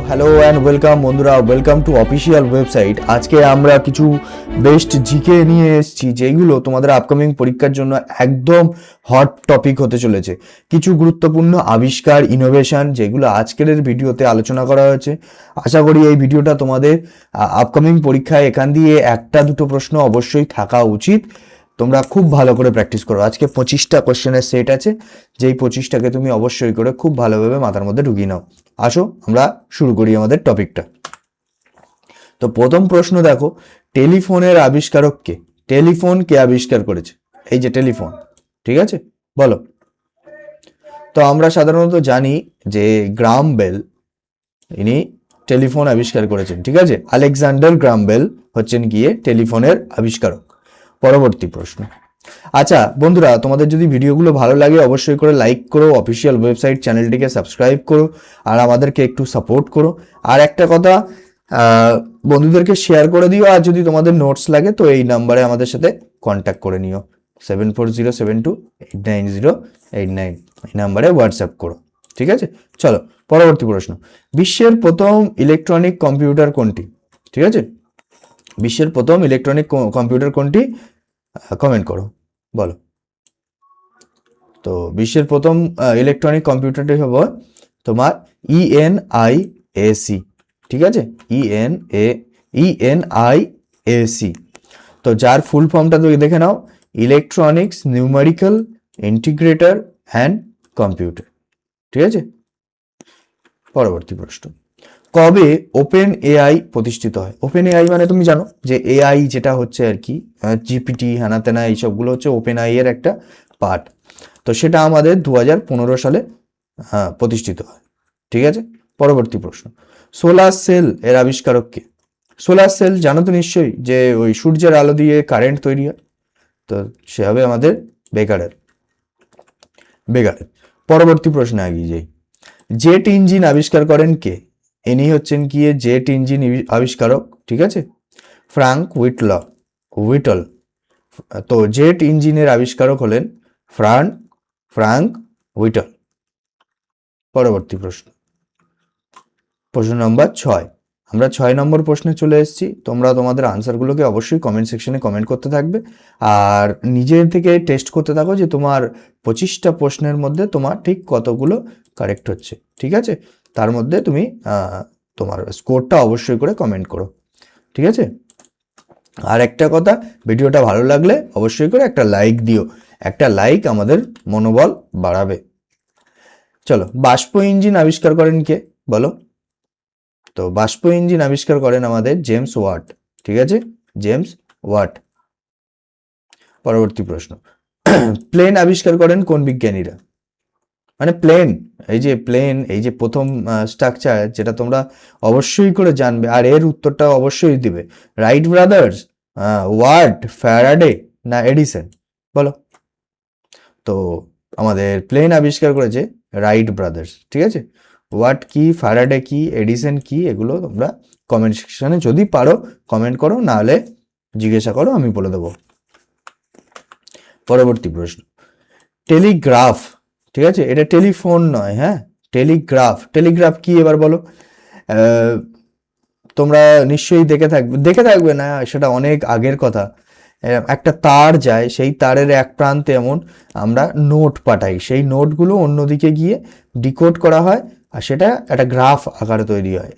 Hello and welcome বন্ধুরা, welcome to official website. আজকে আমরা কিছু বেস্ট জিকে নিয়ে এসেছি যেগুলো তোমাদের আপকামিং পরীক্ষার জন্য একদম হট টপিক হতে চলেছে। কিছু গুরুত্বপূর্ণ আবিষ্কার, ইনোভেশন যেগুলো আজকের ভিডিওতে আলোচনা করা হয়েছে। আশা করি এই ভিডিওটা তোমাদের আপকামিং পরীক্ষায় এখান দিয়ে একটা দুটো প্রশ্ন অবশ্যই থাকা উচিত। তোমরা খুব ভালো করে প্র্যাকটিস করো। আজকে 25টা কোশ্চেনের সেট আছে, যেই 25টাকে তুমি অবশ্যই করে খুব ভালোভাবে মাথার মধ্যে ঢুকিয়ে নাও। আসো আমরা শুরু করি আমাদের টপিকটা। তো প্রথম প্রশ্ন দেখো, টেলিফোনের আবিষ্কারক কে? টেলিফোন কে আবিষ্কার করেছে? এই যে টেলিফোন, ঠিক আছে, বলো। তো আমরা সাধারণত জানি যে গ্রাহাম বেল ইনি টেলিফোন আবিষ্কার করেছেন, ঠিক আছে। আলেকজান্ডার গ্রাহাম বেল হচ্ছেন গিয়ে টেলিফোনের আবিষ্কারক। পরবর্তী প্রশ্ন। আচ্ছা বন্ধুরা, তোমাদের যদি ভিডিওগুলো ভালো লাগে অবশ্যই করে লাইক করো, অফিসিয়াল ওয়েবসাইট চ্যানেলটিকে সাবস্ক্রাইব করো, আর আমাদেরকে একটু সাপোর্ট করো। আর একটা কথা, বন্ধুদেরকে শেয়ার করে দিও। আর যদি তোমাদের নোটস লাগে তো এই নাম্বারে আমাদের সাথে কন্ট্যাক্ট করে নিও, 7407289089, এই নাম্বারে হোয়াটসঅ্যাপ করো, ঠিক আছে। চলো পরবর্তী প্রশ্ন। বিশ্বের প্রথম ইলেকট্রনিক কম্পিউটার কোনটি? ঠিক আছে, বিশ্বের প্রথম ইলেকট্রনিক কম্পিউটার কোনটি? কমেন্ট করো, বলো। তো বিশ্বের প্রথম ইলেকট্রনিক কম্পিউটারটি হবে তোমার ENIAC, ঠিক আছে, ENIAC। তো যার ফুল ফর্মটা তুমি দেখে নাও, electronics numerical integrator and computer, ঠিক আছে। পরবর্তী প্রশ্ন। কবে ওপেন এআই প্রতিষ্ঠিত হয়? ওপেন এআই মানে তুমি জানো যে এআই যেটা হচ্ছে আর কি, জিপিটি হ্যানা তেনা এইসবগুলো হচ্ছে ওপেন আই এর একটা পার্ট। তো সেটা আমাদের 2015 সালে প্রতিষ্ঠিত হয়, ঠিক আছে। পরবর্তী প্রশ্ন। সোলার সেল এর আবিষ্কারক কে? সোলার সেল জানো তো নিশ্চয়ই, যে ওই সূর্যের আলো দিয়ে কারেন্ট তৈরি হয়। তো সে হবে আমাদের বেকারের। পরবর্তী প্রশ্নে এগিয়ে যাই। জেট ইঞ্জিন আবিষ্কার করেন কে? ইনি হচ্ছেন গিয়ে জেট ইঞ্জিন আবিষ্কারক, ঠিক আছে, ফ্রাঙ্ক হুইটল। তো জেট ইঞ্জিনের আবিষ্কারক হলেন ফ্রাঙ্ক হুইটল। পরবর্তী প্রশ্ন, প্রশ্ন নম্বর 6। আমরা 6 নম্বর প্রশ্নে চলে এসেছি। তোমরা তোমাদের আনসারগুলোকে অবশ্যই কমেন্ট সেকশনে কমেন্ট করতে থাকবে, আর নিজের থেকে টেস্ট করতে থাকো যে তোমার 25টা প্রশ্নের মধ্যে তোমার ঠিক কতগুলো কারেক্ট হচ্ছে, ঠিক আছে। তার মধ্যে তুমি তোমার স্কোরটা অবশ্যই করে কমেন্ট করো, ঠিক আছে। আর একটা কথা, ভিডিওটা ভালো লাগলে অবশ্যই করে একটা লাইক দিও। একটা লাইক আমাদের মনোবল বাড়াবে। চলো, বাষ্প ইঞ্জিন আবিষ্কার করেন কে, বলো। তো বাষ্প ইঞ্জিন আবিষ্কার করেন আমাদের জেমস ওয়াট, ঠিক আছে, জেমস ওয়াট। পরবর্তী প্রশ্ন। প্লেন আবিষ্কার করেন কোন বিজ্ঞানীরা? মানে প্লেন, এই যে প্রথম স্ট্রাকচার, যেটা তোমরা অবশ্যই করে জানবে আর এর উত্তরটা অবশ্যই দিবে। রাইট ব্রাদার্স, ওয়াট, ফ্যারাডে না এডিসন, বলো। তো আমাদের প্লেন আবিষ্কার করেছে রাইট ব্রাদার্স, ঠিক আছে। ওয়াট কি, ফ্যারাডে কি, এডিসন কি, এগুলো তোমরা কমেন্ট সেকশনে যদি পারো কমেন্ট করো, নাহলে জিজ্ঞাসা করো, আমি বলে দেবো। পরবর্তী প্রশ্ন। টেলিগ্রাফ, ঠিক আছে, এটা টেলিফোন নয়, হ্যাঁ, টেলিগ্রাফ কি এবার বলো। তোমরা নিশ্চয়ই দেখে থাকবে না, সেটা অনেক আগের কথা। একটা তার যায়, সেই তারের এক প্রান্তে এমন আমরা নোট পাঠাই, সেই নোটগুলো অন্যদিকে গিয়ে ডিকোড করা হয়, আর সেটা একটা গ্রাফ আকারে তৈরি হয়।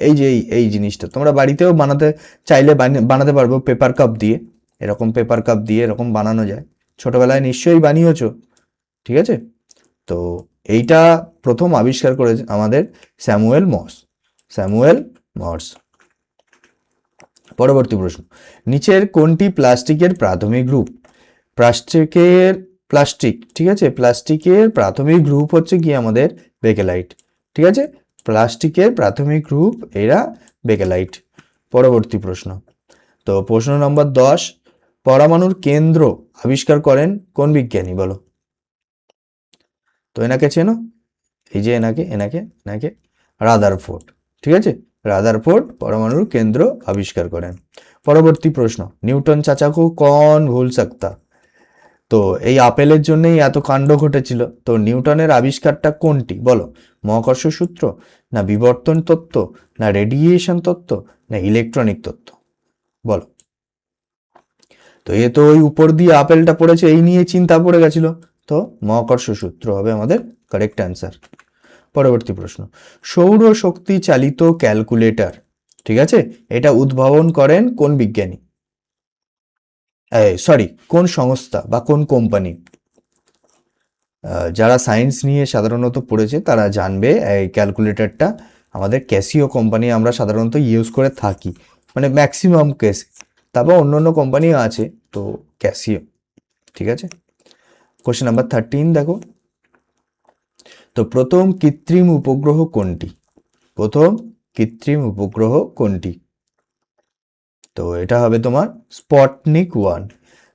এই জিনিসটা তোমরা বাড়িতেও চাইলে বানাতে পারবো পেপার কাপ দিয়ে। এরকম পেপার কাপ দিয়ে এরকম বানানো যায়, ছোটবেলায় নিশ্চয়ই বানিয়েছো, ঠিক আছে। তো এইটা প্রথম আবিষ্কার করেছে আমাদের স্যামুয়েল মর্স। পরবর্তী প্রশ্ন। নিচের কোনটি প্লাস্টিকের প্রাথমিক গ্রুপ? প্লাস্টিক, ঠিক আছে, প্লাস্টিকের প্রাথমিক গ্রুপ হচ্ছে কি আমাদের বেকেলাইট, ঠিক আছে। প্লাস্টিকের প্রাথমিক গ্রুপ এরা বেকেলাইট। পরবর্তী প্রশ্ন। তো প্রশ্ন নম্বর 10। পরমাণুর কেন্দ্র আবিষ্কার করেন কোন বিজ্ঞানী, বলো। তো এনাকে চেনো, এই যে এনাকে রাদারফোর্ড, ঠিক আছে, রাদারফোর্ড পরমাণুর কেন্দ্র আবিষ্কার করেন। পরবর্তী প্রশ্ন। নিউটন চাচা কো কौन ভুল सकता? তো এই আপেলের জন্যই এত কাণ্ড ঘটেছিল। তো নিউটনের আবিষ্কারটা কোনটি, বলো। মহাকর্ষ সূত্র, না বিবর্তন তত্ত্ব, না রেডিয়েশন তত্ত্ব, না ইলেকট্রনিক তত্ত্ব? বলো। তো এ তো ওই উপর দিয়ে আপেলটা পড়েছে, এই নিয়ে চিন্তা পড়ে গেছিল, তো মহাকর্ষ সূত্র হবে আমাদের কারেক্ট অ্যান্সার। পরবর্তী প্রশ্ন, সৌর শক্তি চালিত ক্যালকুলেটর, ঠিক আছে, এটা উদ্ভাবন করেন কোন বিজ্ঞানী? সরি, কোন সংস্থা বা কোন কোম্পানি? যারা সায়েন্স নিয়ে সাধারণত পড়েছে তারা জানবে এই ক্যালকুলেটরটা আমাদের ক্যাসিও কোম্পানি আমরা সাধারণত ইউজ করে থাকি, মানে ম্যাক্সিমাম কেস। তারপর অন্য অন্য কোম্পানিও আছে, তো ক্যাসিও, ঠিক আছে। কোশ্চেন নাম্বার 13 দেখো, তো প্রথম কৃত্রিম উপগ্রহ কোনটি? প্রথম কৃত্রিম উপগ্রহ কোনটি? তো এটা হবে তোমার স্পটনিক 1।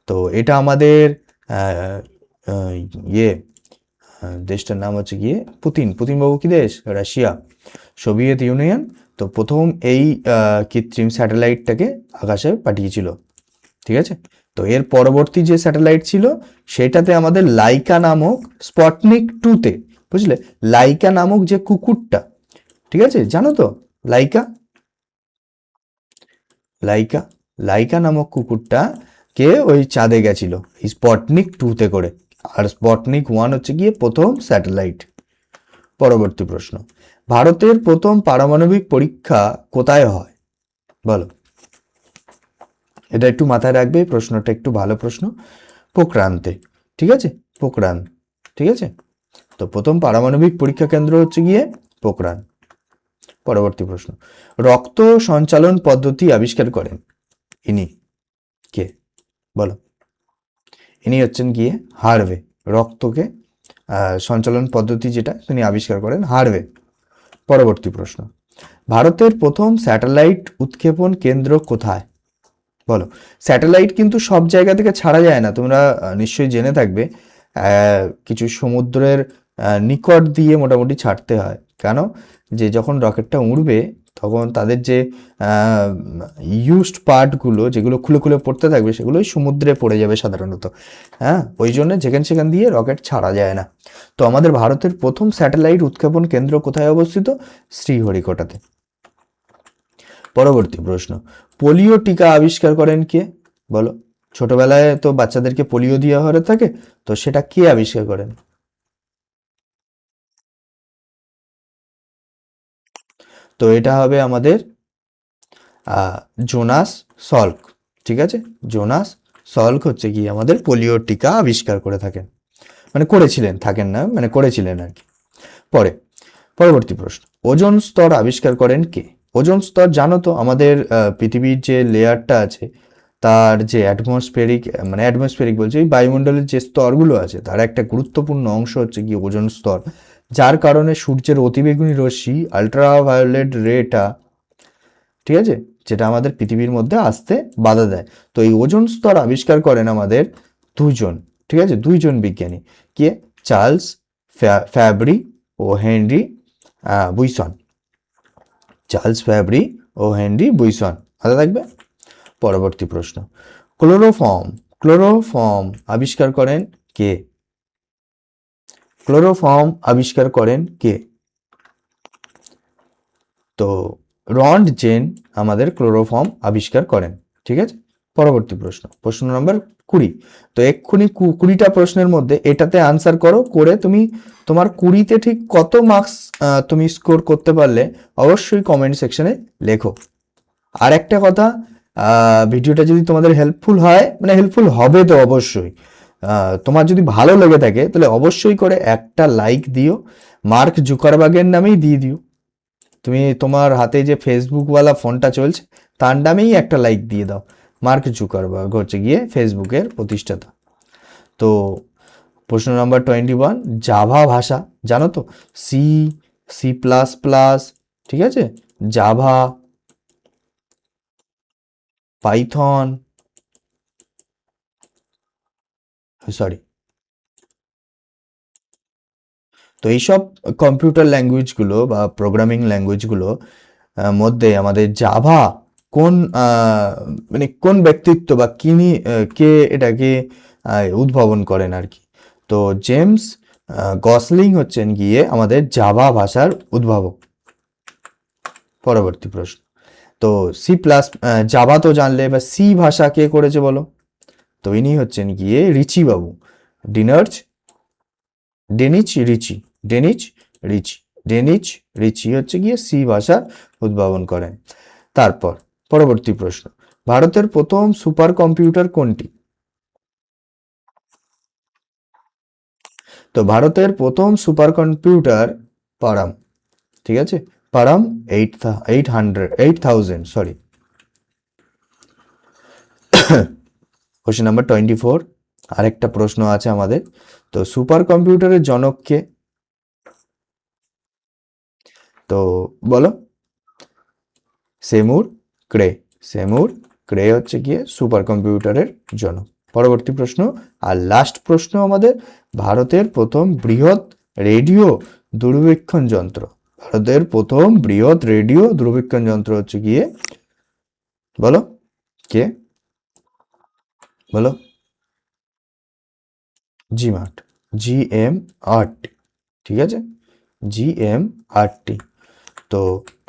তো এটা আমাদের আহ, আহ, ইয়ে দেশটার নাম হচ্ছে গিয়ে পুতিনবাবু কি দেশ? Russia, Soviet union. তো প্রথম এই কৃত্রিম স্যাটেলাইটটাকে আকাশে পাঠিয়েছিল, ঠিক আছে। তো এর পরবর্তী যে স্যাটেলাইট ছিল সেটাতে আমাদের লাইকা নামক স্পটনিক 2তে, বুঝলে, লাইকা নামক যে কুকুরটা, ঠিক আছে, জানো তো লাইকা? লাইকা লাইকা নামক কুকুরটা কে ওই চাঁদে গেছিল স্পটনিক 2তে করে, আর স্পটনিক 1 হচ্ছে গিয়ে প্রথম স্যাটেলাইট। পরবর্তী প্রশ্ন, ভারতের প্রথম পারমাণবিক পরীক্ষা কোথায় হয়? বলো। এটা একটু মাথায় রাখবে, প্রশ্নটা একটু ভালো প্রশ্ন। পোখরানতে, ঠিক আছে, পোখরান, ঠিক আছে। তো প্রথম পারমাণবিক পরীক্ষা কেন্দ্র হচ্ছে গিয়ে পোখরান। পরবর্তী প্রশ্ন, রক্ত সঞ্চালন পদ্ধতি আবিষ্কার করেন ইনি কে? বলো। ইনি হচ্ছেন গিয়ে হার্ভে। রক্তকে সঞ্চালন পদ্ধতি যেটা তিনি আবিষ্কার করেন হার্ভে। পরবর্তী প্রশ্ন, ভারতের প্রথম স্যাটেলাইট উৎক্ষেপণ কেন্দ্র কোথায়? বলো। স্যাটেলাইট কিন্তু সব জায়গা থেকে ছাড়া যায় না, তোমরা নিশ্চয়ই জেনে থাকবে। কিছু সমুদ্রের নিকট দিয়ে মোটামুটি ছাড়তে হয়। কেন? যে যখন রকেটটা উড়বে তখন তাদের যে ইউজড পার্টগুলো যেগুলো খুলে খুলে পড়তে থাকবে সেগুলোই সমুদ্রে পড়ে যাবে সাধারণত। হ্যাঁ, ওই জন্য যেখান সেখান দিয়ে রকেট ছাড়া যায় না। তো আমাদের ভারতের প্রথম স্যাটেলাইট উৎক্ষেপণ কেন্দ্র কোথায় অবস্থিত? শ্রীহরিকোটাতে। পরবর্তী প্রশ্ন, পোলিও টিকা আবিষ্কার করেন কে? বলো। ছোটবেলায় তো বাচ্চাদেরকে পোলিও দেওয়া হয়ে থাকে, তো সেটা কে আবিষ্কার করেন? তো এটা হবে আমাদের জোনাস সল্ক, ঠিক আছে। জোনাস সল্ক হচ্ছে কি আমাদের পোলিও টিকা আবিষ্কার করে থাকেন, মানে করেছিলেন, থাকেন না, মানে করেছিলেন আর কি। পরে পরবর্তী প্রশ্ন, ওজোন স্তর আবিষ্কার করেন কে? ওজোন স্তর জানো তো, আমাদের পৃথিবীর যে লেয়ারটা আছে তার যে অ্যাটমসফেরিক বলছে এই বায়ুমণ্ডলের যে স্তরগুলো আছে তার একটা গুরুত্বপূর্ণ অংশ হচ্ছে কি ওজোন স্তর, যার কারণে সূর্যের অতিবেগুনি রশ্মি আল্ট্রাভায়োলেট রেটা, ঠিক আছে, যেটা আমাদের পৃথিবীর মধ্যে আসতে বাধা দেয়। তো এই ওজোন স্তর আবিষ্কার করেন আমাদের দুজন, ঠিক আছে, দুইজন বিজ্ঞানী। কে? চার্লস ফ্যাব্রি ও হেনরি বুইসন। চার্লস ফ্যাব্রি ও হেনরি বুইসন, ভালো থাকবে। পরবর্তী প্রশ্ন, ক্লোরোফর্ম আবিষ্কার করেন কে? ক্লোরোফর্ম আবিষ্কার করেন কে? তো রন্টজেন আমাদের ক্লোরোফর্ম আবিষ্কার করেন, ঠিক আছে। পরবর্তী প্রশ্ন, প্রশ্ন নম্বর 20। তো এক্ষুনি 20টা প্রশ্নের মধ্যে এটাতে আনসার করো, করে তুমি তোমার 20তে ঠিক কত মার্কস তুমি স্কোর করতে পারলে অবশ্যই কমেন্ট সেকশনে লেখো। আর একটা কথা, ভিডিওটা যদি তোমাদের হেল্পফুল হয়, মানে হেল্পফুল হবে তো অবশ্যই, তোমার যদি ভালো লেগে থাকে তাহলে অবশ্যই করে একটা লাইক দিও, মার্ক জুকারবার্গের নামেই দিয়ে দিও। তুমি তোমার হাতে যে ফেসবুকওয়ালা ফোনটা চলছে তার নামেই একটা লাইক দিয়ে দাও। মার্ক জুকারবার্গ হচ্ছে গিয়ে ফেসবুকের প্রতিষ্ঠাতা। তো প্রশ্ন নাম্বার 21, জাভা ভাষা জানো তো? সি, সি++, ঠিক আছে, জাভা, পাইথন, সরি, তো এইসব কম্পিউটার ল্যাঙ্গুয়েজগুলো বা প্রোগ্রামিং ল্যাঙ্গুয়েজগুলো মধ্যে আমাদের জাভা কোন মানে কোন ব্যক্তিত্ব বা কে এটাকে উদ্ভাবন করেন আর কি? তো জেমস গসলিং হচ্ছেন গিয়ে আমাদের জাভা ভাষার উদ্ভাবক। পরবর্তী প্রশ্ন, তো সি প্লাস জাভা তো জানলে, এবার সি ভাষা কে করেছে বলো? তো ইনি হচ্ছেন গিয়ে রিচি বাবু, ডিনার্চ Dennis Ritchie, Dennis Ritchie, Dennis Ritchie হচ্ছে গিয়ে সি ভাষা উদ্ভাবন করেন। তারপর পরবর্তী প্রশ্ন, ভারতের প্রথম সুপার কম্পিউটার কোনটি? তো ভারতের প্রথম সুপার কম্পিউটার পারাম, ঠিক আছে, পারাম 8000, সরি। কোশ্চেন নাম্বার 24, আরেকটা প্রশ্ন আছে আমাদের। তো সুপার কম্পিউটারের জনক কে? তো বলো। সেমুর ক্রে, সেমুর ক্রে হচ্ছে গিয়ে সুপার কম্পিউটারের জনক। পরবর্তী প্রশ্ন আর লাস্ট প্রশ্ন আমাদের, ভারতের প্রথম বৃহৎ রেডিও দূরবীক্ষণ যন্ত্র, ভারতের প্রথম বৃহৎ রেডিও দূরবীক্ষণ যন্ত্র হচ্ছে গিয়ে, বলো কে? বলো। জিমার্ট, GMRT, ঠিক আছে, GMRT। তো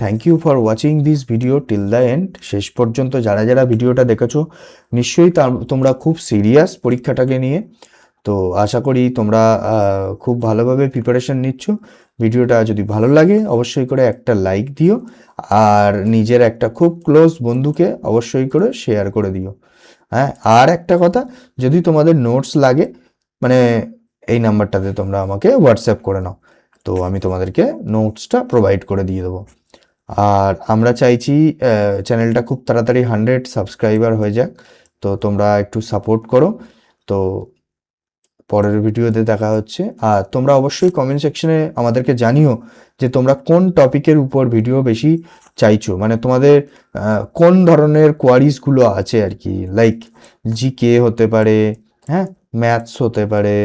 thank you for watching this video till the end. শেষ পর্যন্ত যারা যারা ভিডিওটা দেখেছো নিশ্চয়ই তোমরা খুব সিরিয়াস পরীক্ষাটাকে নিয়ে। তো আশা করি তোমরা খুব ভালোভাবে প্রিপারেশন নিচ্ছ। ভিডিওটা যদি ভালো লাগে অবশ্যই করে একটা লাইক দিও, আর নিজের একটা খুব ক্লোজ বন্ধুকে অবশ্যই করে শেয়ার করে দিও। হ্যাঁ, আর একটা কথা, যদি তোমাদের নোটস লাগে মানে এই নাম্বারটাতে তোমরা আমাকে হোয়াটসঅ্যাপ করে নাও, তো আমি তোমাদেরকে নোটসটা প্রোভাইড করে দিয়ে দেবো। আর আমরা চাইছি চ্যানেলটা খুব তাড়াতাড়ি 100 সাবস্ক্রাইবার হয়ে যাক, তো তোমরা একটু সাপোর্ট করো। তো পরের ভিডিওতে দেখা হচ্ছে। আর তোমরা অবশ্যই কমেন্ট সেকশনে আমাদেরকে জানিও যে তোমরা কোন টপিকের উপর ভিডিও বেশি চাইছো, মানে তোমাদের কোন ধরনের কোয়ারিজগুলো আছে আর কি, লাইক জিকে হতে পারে, হ্যাঁ, ম্যাথস হতে পারে,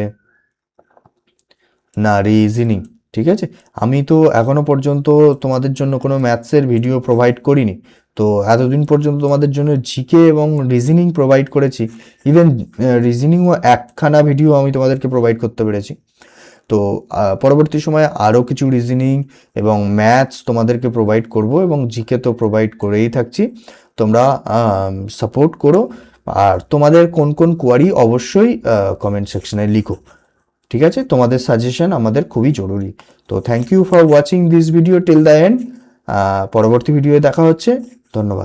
না রিজনিং, ঠিক আছে। আমি তো এখনো পর্যন্ত তোমাদের জন্য কোনো ম্যাথসের ভিডিও প্রোভাইড করিনি, তো এতদিন পর্যন্ত তোমাদের জন্য জিকে এবং রিজনিং প্রোভাইড করেছি। ইভেন রিজনিংও একখানা ভিডিও আমি তোমাদেরকে প্রোভাইড করতে পেরেছি। তো পরবর্তী সময়ে আরও কিছু রিজনিং এবং ম্যাথস তোমাদেরকে প্রোভাইড করব, এবং জিকে তো প্রোভাইড করেই থাকছি। তোমরা সাপোর্ট করো, আর তোমাদের কোন কোন কোয়ারি অবশ্যই কমেন্ট সেকশনে লিখো, ঠিক আছে। তোমাদের সাজেশন আমাদের খুবই জরুরি। তো thank you for watching this video till the end. পরবর্তী ভিডিওয়ে দেখা হচ্ছে। ধন্যবাদ।